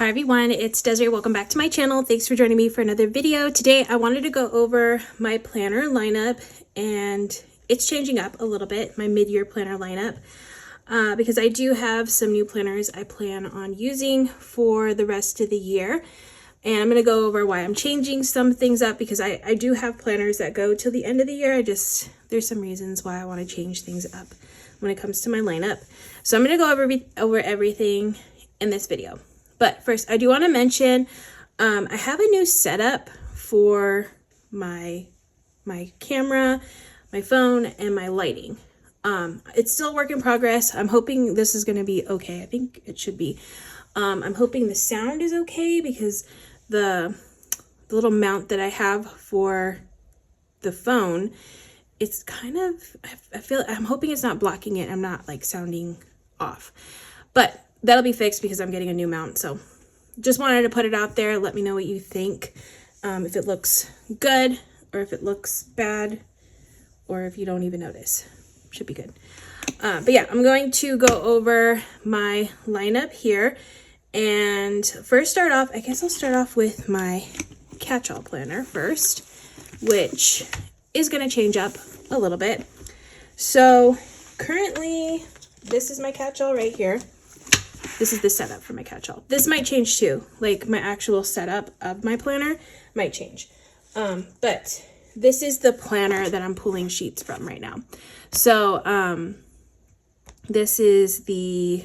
Hi everyone, it's Desiree. Welcome back to my channel. Thanks for joining me for another video. Today I wanted to go over my planner lineup, and it's changing up a little bit, my mid-year planner lineup, because I do have some new planners I plan on using for the rest of the year. And I'm going to go over why I'm changing some things up, because I do have planners that go till the end of the year. There's some reasons why I want to change things up when it comes to my lineup. So I'm going to go over everything in this video. But first, I do want to mention, I have a new setup for my camera, my phone, and my lighting. It's still a work in progress. I'm hoping this is going to be okay. I think it should be. I'm hoping the sound is okay, because the little mount that I have for the phone, it's kind of, I'm hoping it's not blocking it. I'm not like sounding off, but that'll be fixed because I'm getting a new mount. So just wanted to put it out there. Let me know what you think. If it looks good or if it looks bad, or if you don't even notice. Should be good. But yeah, I'm going to go over my lineup here. And first I guess I'll start off with my catch-all planner first, which is going to change up a little bit. So currently, this is my catch-all right here. This is the setup for my catch-all. This might change too, like my actual setup of my planner might change. But this is the planner that I'm pulling sheets from right now. So this is the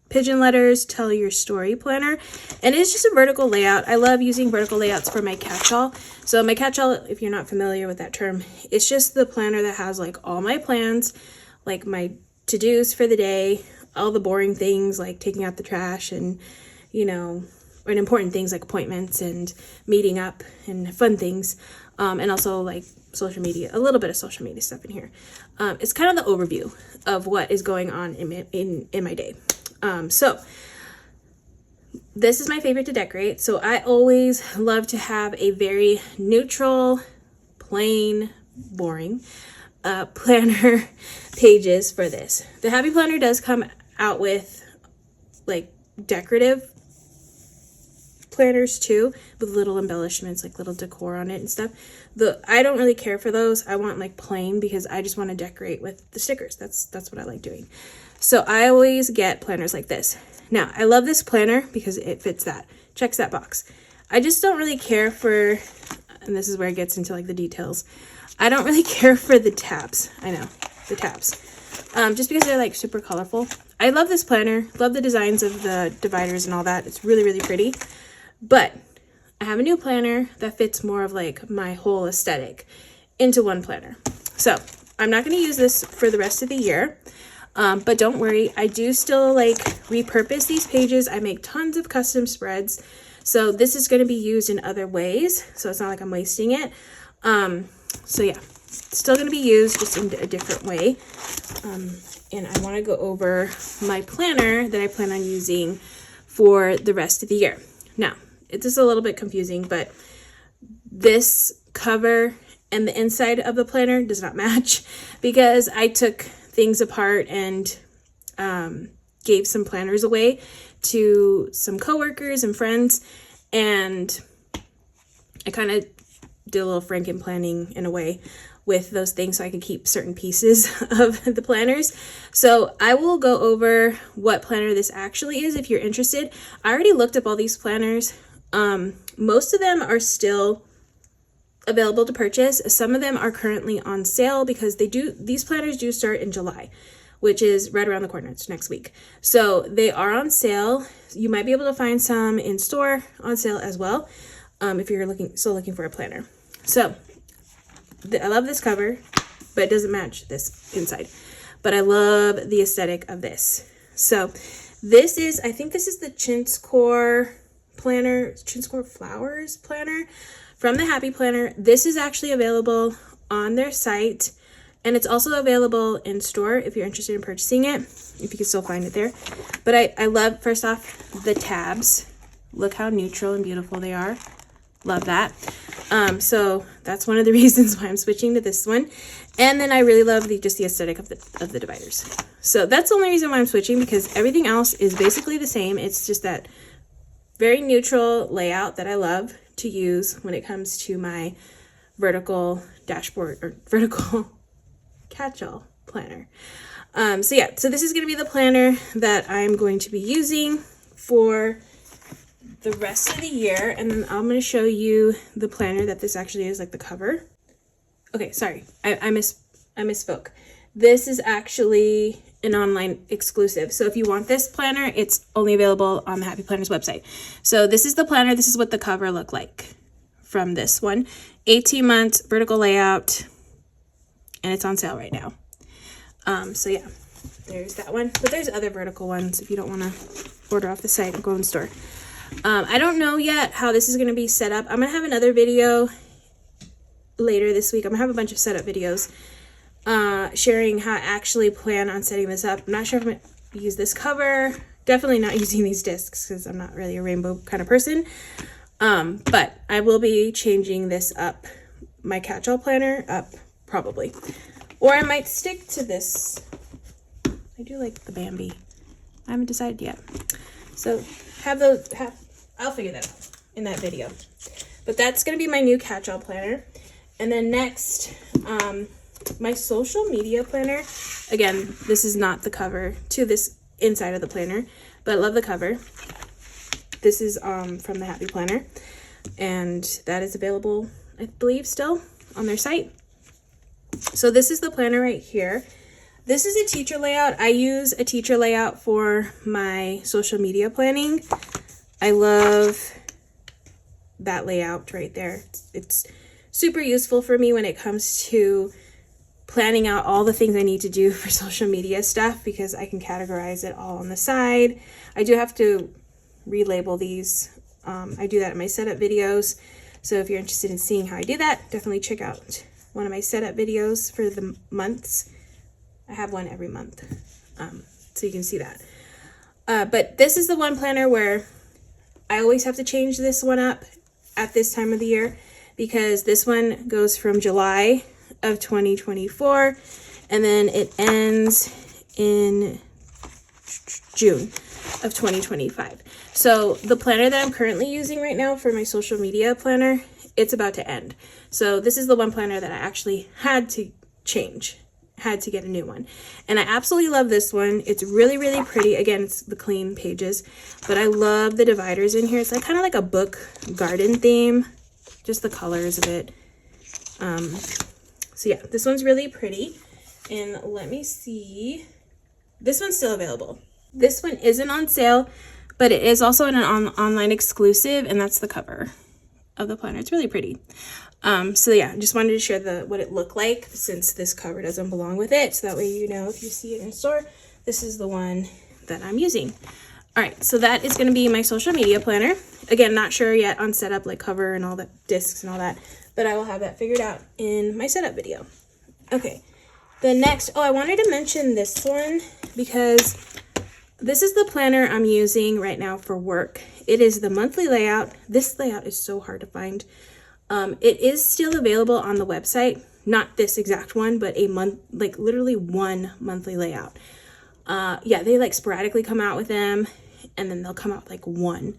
Pigeon Letters Tell Your Story planner, and it's just a vertical layout. I love using vertical layouts for my catch-all. So my catch-all, if you're not familiar with that term, it's just the planner that has like all my plans, like my to-dos for the day, all the boring things like taking out the trash and, you know, or important things like appointments and meeting up and fun things. And also like social media, a little bit of social media stuff in here. It's kind of the overview of what is going on in my day. So this is my favorite to decorate. So I always love to have a very neutral, plain, boring planner pages for this. The Happy Planner does come out with like decorative planners too, with little embellishments, like little decor on it and stuff. I don't really care for those. I want like plain, because I just want to decorate with the stickers. That's what I like doing. So I always get planners like this. Now I love this planner because it fits that, checks that box. I just don't really care for, and this is where it gets into like the details, I don't really care for the tabs. I know, the tabs. Just because they're like super colorful. I love this planner, love the designs of the dividers and all that. It's really, really pretty. But I have a new planner that fits more of like my whole aesthetic into one planner. So I'm not going to use this for the rest of the year. But don't worry, I do still like repurpose these pages. I make tons of custom spreads. So this is going to be used in other ways. So it's not like I'm wasting it. So yeah, still going to be used, just in a different way. And I want to go over my planner that I plan on using for the rest of the year. Now, it's just a little bit confusing, but this cover and the inside of the planner does not match, because I took things apart and gave some planners away to some coworkers and friends, and I kind of did a little Franken planning in a way with those things so I could keep certain pieces of the planners. So I will go over what planner this actually is if you're interested. I already looked up all these planners. Most of them are still available to purchase. Some of them are currently on sale, because these planners do start in July, which is right around the corner. It's next week. So they are on sale. You might be able to find some in store on sale as well, if you're still looking for a planner. So I love this cover, but it doesn't match this inside. But I love the aesthetic of this. So this is, I think this is the Chinscore planner, Chinscore Flowers planner from the Happy Planner. This is actually available on their site, and it's also available in store if you're interested in purchasing it, if you can still find it there. But I love, first off, the tabs. Look how neutral and beautiful they are. Love that. So that's one of the reasons why I'm switching to this one. And then I really love just the aesthetic of the dividers. So that's the only reason why I'm switching, because everything else is basically the same. It's just that very neutral layout that I love to use when it comes to my vertical dashboard or vertical catch-all planner. So yeah, so this is going to be the planner that I'm going to be using for the rest of the year, and then I'm going to show you the planner that this actually is, like the cover. Okay, sorry, I misspoke. This is actually an online exclusive. So if you want this planner, it's only available on the Happy Planners website. So this is the planner. This is what the cover looked like from this one. 18 months vertical layout, and it's on sale right now. So yeah, there's that one. But there's other vertical ones if you don't want to order off the site and go in the store. I don't know yet how this is going to be set up. I'm going to have another video later this week. I'm going to have a bunch of setup videos sharing how I actually plan on setting this up. I'm not sure if I'm going to use this cover. Definitely not using these discs because I'm not really a rainbow kind of person. But I will be changing this up, my catch-all planner up, probably. Or I might stick to this. I do like the Bambi. I haven't decided yet. So I'll figure that out in that video. But that's going to be my new catch-all planner. And then next, my social media planner. Again, this is not the cover to this inside of the planner, but I love the cover. This is from the Happy Planner, and that is available, I believe, still on their site. So this is the planner right here. This is a teacher layout. I use a teacher layout for my social media planning. I love that layout right there. It's super useful for me when it comes to planning out all the things I need to do for social media stuff, because I can categorize it all on the side. I do have to relabel these. I do that in my setup videos. So if you're interested in seeing how I do that, definitely check out one of my setup videos for the months. I have one every month, so you can see that. But this is the one planner where I always have to change this one up at this time of the year, because this one goes from July of 2024 and then it ends in June of 2025. So the planner that I'm currently using right now for my social media planner, it's about to end. So this is the one planner that I actually had to change, had to get a new one. And I absolutely love this one. It's really, really pretty. Again, it's the clean pages, but I love the dividers in here. It's like kind of like a book garden theme, just the colors of it. So yeah, this one's really pretty. And let me see. This one's still available. This one isn't on sale, but it is also an online exclusive, and that's the cover of the planner. It's really pretty. So yeah, just wanted to share what it looked like, since this cover doesn't belong with it. So that way you know if you see it in store, this is the one that I'm using. All right, so that is going to be my social media planner. Again, not sure yet on setup, like cover and all the discs and all that, but I will have that figured out in my setup video. Okay, the next, I wanted to mention this one because this is the planner I'm using right now for work. It is the monthly layout. This layout is so hard to find. It is still available on the website, not this exact one, but a month, like literally one monthly layout. Yeah, they like sporadically come out with them, and then they'll come out with like one,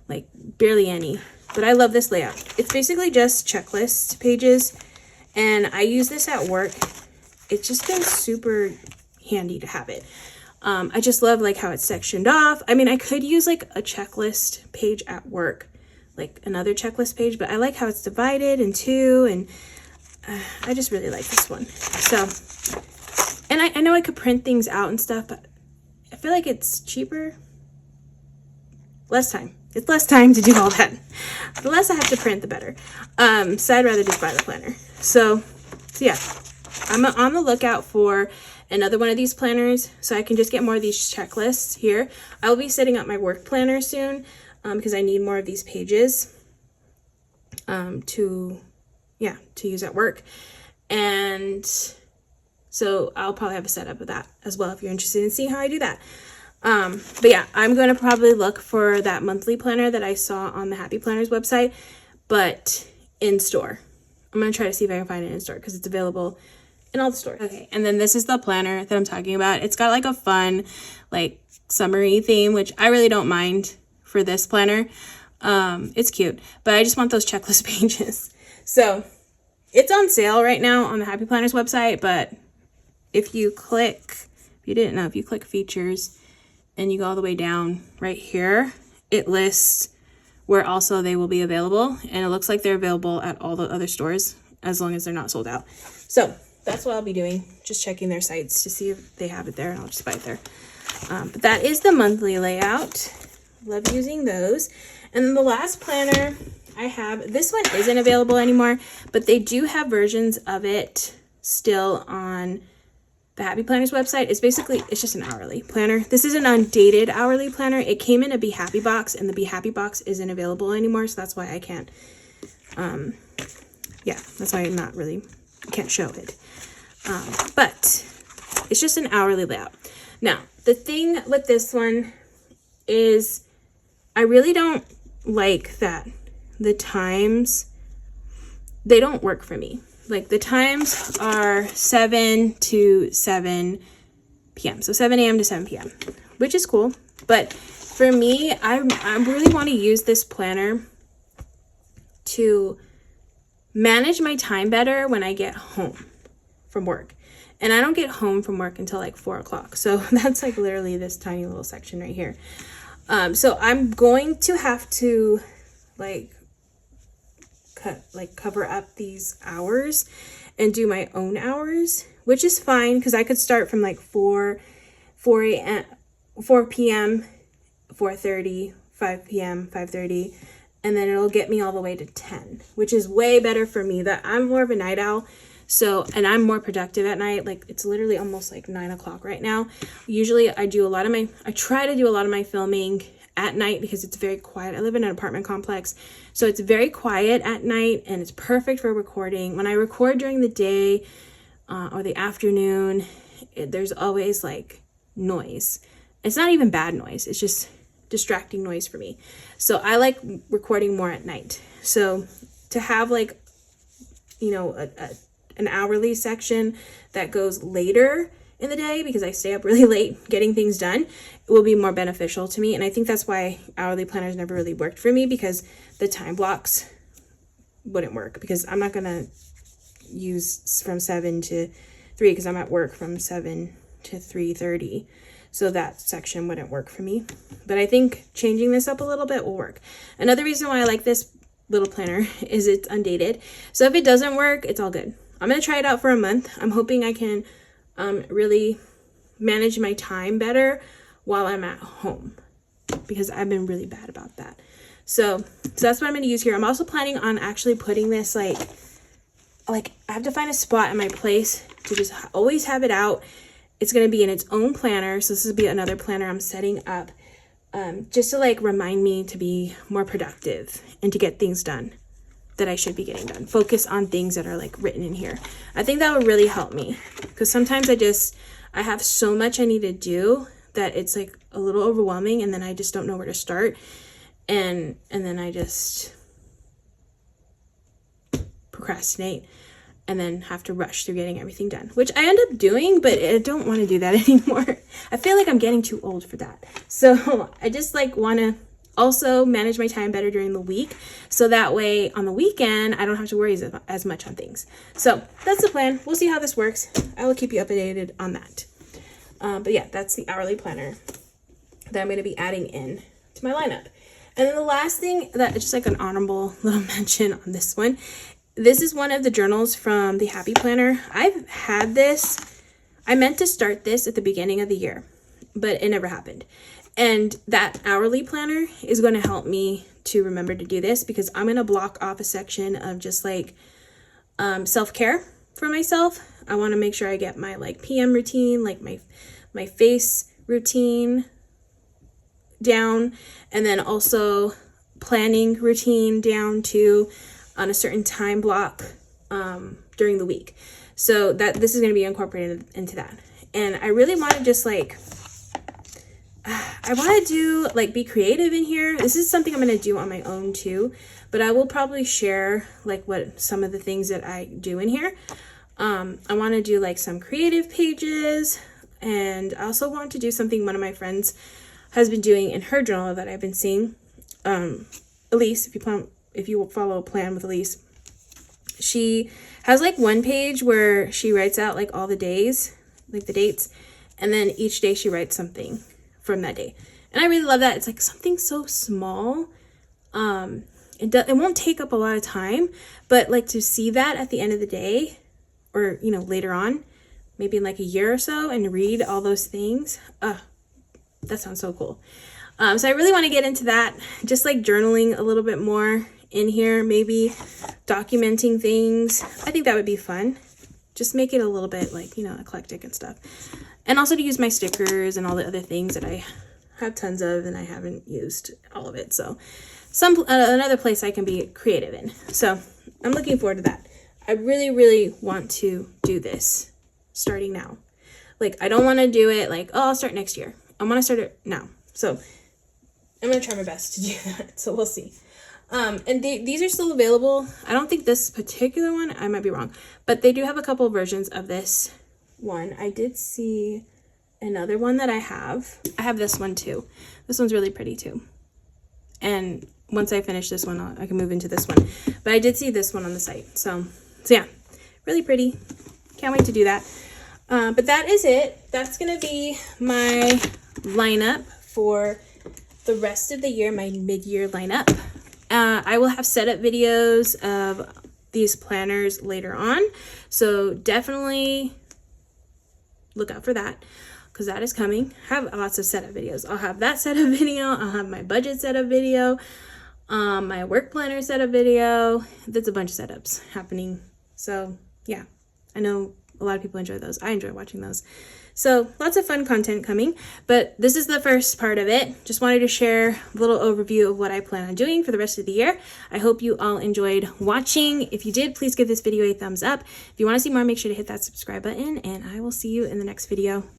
like barely any. But I love this layout. It's basically just checklist pages, and I use this at work. It's just been super handy to have it. I just love like how it's sectioned off. I mean, I could use like a checklist page at work, like another checklist page, but I like how it's divided in two, and I just really like this one. So, and I know I could print things out and stuff, but I feel like it's cheaper. Less time. It's less time to do all that. The less I have to print, the better. So I'd rather just buy the planner. So yeah, I'm on the lookout for another one of these planners so I can just get more of these checklists here. I'll be setting up my work planner soon because I need more of these pages to use at work. And so I'll probably have a setup of that as well if you're interested in seeing how I do that. But yeah, I'm going to probably look for that monthly planner that I saw on the Happy Planners website, but in store. I'm going to try to see if I can find it in store because it's available in all the stores. Okay, and then this is the planner that I'm talking about. It's got like a fun, like summery theme, which I really don't mind for this planner. It's cute, but I just want those checklist pages. So it's on sale right now on the Happy Planners website, but if you click, if you didn't know, if you click features and you go all the way down right here, it lists where also they will be available, and it looks like they're available at all the other stores as long as they're not sold out. So that's what I'll be doing, just checking their sites to see if they have it there, and I'll just buy it there. But that is the monthly layout. Love using those. And then the last planner I have, this one isn't available anymore, but they do have versions of it still on the Happy Planners website. It's basically, it's just an hourly planner. This is an undated hourly planner. It came in a Be Happy box, and the Be Happy box isn't available anymore, so that's why I can't, yeah, that's why I'm not really, can't show it. But it's just an hourly layout. Now, the thing with this one is I really don't like that the times, they don't work for me. Like the times are 7 to 7 p.m. So 7 a.m. to 7 p.m., which is cool. But for me, I really want to use this planner to manage my time better when I get home from work. And I don't get home from work until like 4 o'clock. So that's like literally this tiny little section right here. So I'm going to have to cover up these hours and do my own hours, which is fine because I could start from like 4 p.m., 4:30, 5 p.m., 5:30, and then it'll get me all the way to 10, which is way better for me. That I'm more of a night owl. So, and I'm more productive at night. Like it's literally almost like 9 o'clock right now. Usually I try to do a lot of my filming at night because it's very quiet. I live in an apartment complex, so it's very quiet at night and it's perfect for recording. When I record during the day or the afternoon, there's always like noise. It's not even bad noise. It's just distracting noise for me. So I like recording more at night. So to have like, you know, an hourly section that goes later in the day because I stay up really late getting things done, it will be more beneficial to me. And I think that's why hourly planners never really worked for me, because the time blocks wouldn't work, because I'm not gonna use from 7 to 3 because I'm at work from 7 to 3:30. So that section wouldn't work for me. But I think changing this up a little bit will work. Another reason why I like this little planner is it's undated. So if it doesn't work, it's all good. I'm gonna try it out for a month. I'm hoping I can really manage my time better while I'm at home, because I've been really bad about that. So that's what I'm going to use here. I'm also planning on actually putting this like I have to find a spot in my place to just always have it out. It's going to be in its own planner. So this will be another planner I'm setting up just to like remind me to be more productive and to get things done that I should be getting done. Focus on things that are like written in here. I think that would really help me, because sometimes I have so much I need to do that it's like a little overwhelming, and then I just don't know where to start, and then I just procrastinate and then have to rush through getting everything done, which I end up doing, but I don't want to do that anymore. I feel like I'm getting too old for that. So I just like want to also manage my time better during the week, so that way on the weekend I don't have to worry as much on things. So that's the plan. We'll see how this works. I will keep you updated on that. But yeah, that's the hourly planner that I'm going to be adding in to my lineup. And then the last thing that is just like an honorable little mention on this one, this is one of the journals from the Happy Planner. I've had this. I meant to start this at the beginning of the year, but it never happened. And that hourly planner is going to help me to remember to do this, because I'm going to block off a section of just like self-care for myself. I want to make sure I get my like PM routine, like my face routine down, and then also planning routine down too on a certain time block during the week. So that this is going to be incorporated into that. And I really want to just like I want to do like be creative in here. This is something I'm going to do on my own too, but I will probably share like what some of the things that I do in here. I want to do like some creative pages, and I also want to do something one of my friends has been doing in her journal that I've been seeing, Ilysse, if you follow Plan with Ilysse, she has like one page where she writes out like all the days, like the dates, and then each day she writes something from that day. And I really love that. It's like something so small. It won't take up a lot of time, but like to see that at the end of the day, or you know, later on, maybe in like a year or so, and read all those things, that sounds so cool. So I really want to get into that, just like journaling a little bit more in here, maybe documenting things. I think that would be fun. Just make it a little bit like, you know, eclectic and stuff. And also to use my stickers and all the other things that I have tons of and I haven't used all of it. So another place I can be creative in. So I'm looking forward to that. I really, really want to do this starting now. Like, I don't want to do it like, oh, I'll start next year. I want to start it now. So I'm going to try my best to do that. So we'll see. And these are still available. I don't think this particular one, I might be wrong, but they do have a couple of versions of this one. I did see another one that I have. I have this one too. This one's really pretty too. And once I finish this one, I can move into this one. But I did see this one on the site. So yeah, really pretty. Can't wait to do that. But that is it. That's going to be my lineup for the rest of the year, my mid-year lineup. I will have setup videos of these planners later on. So definitely look out for that, because that is coming. I have lots of setup videos. I'll have that setup video. I'll have my budget setup video. My work planner setup video. There's a bunch of setups happening. So yeah, I know a lot of people enjoy those. I enjoy watching those. So lots of fun content coming, but this is the first part of it. Just wanted to share a little overview of what I plan on doing for the rest of the year. I hope you all enjoyed watching. If you did, please give this video a thumbs up. If you want to see more, make sure to hit that subscribe button, and I will see you in the next video.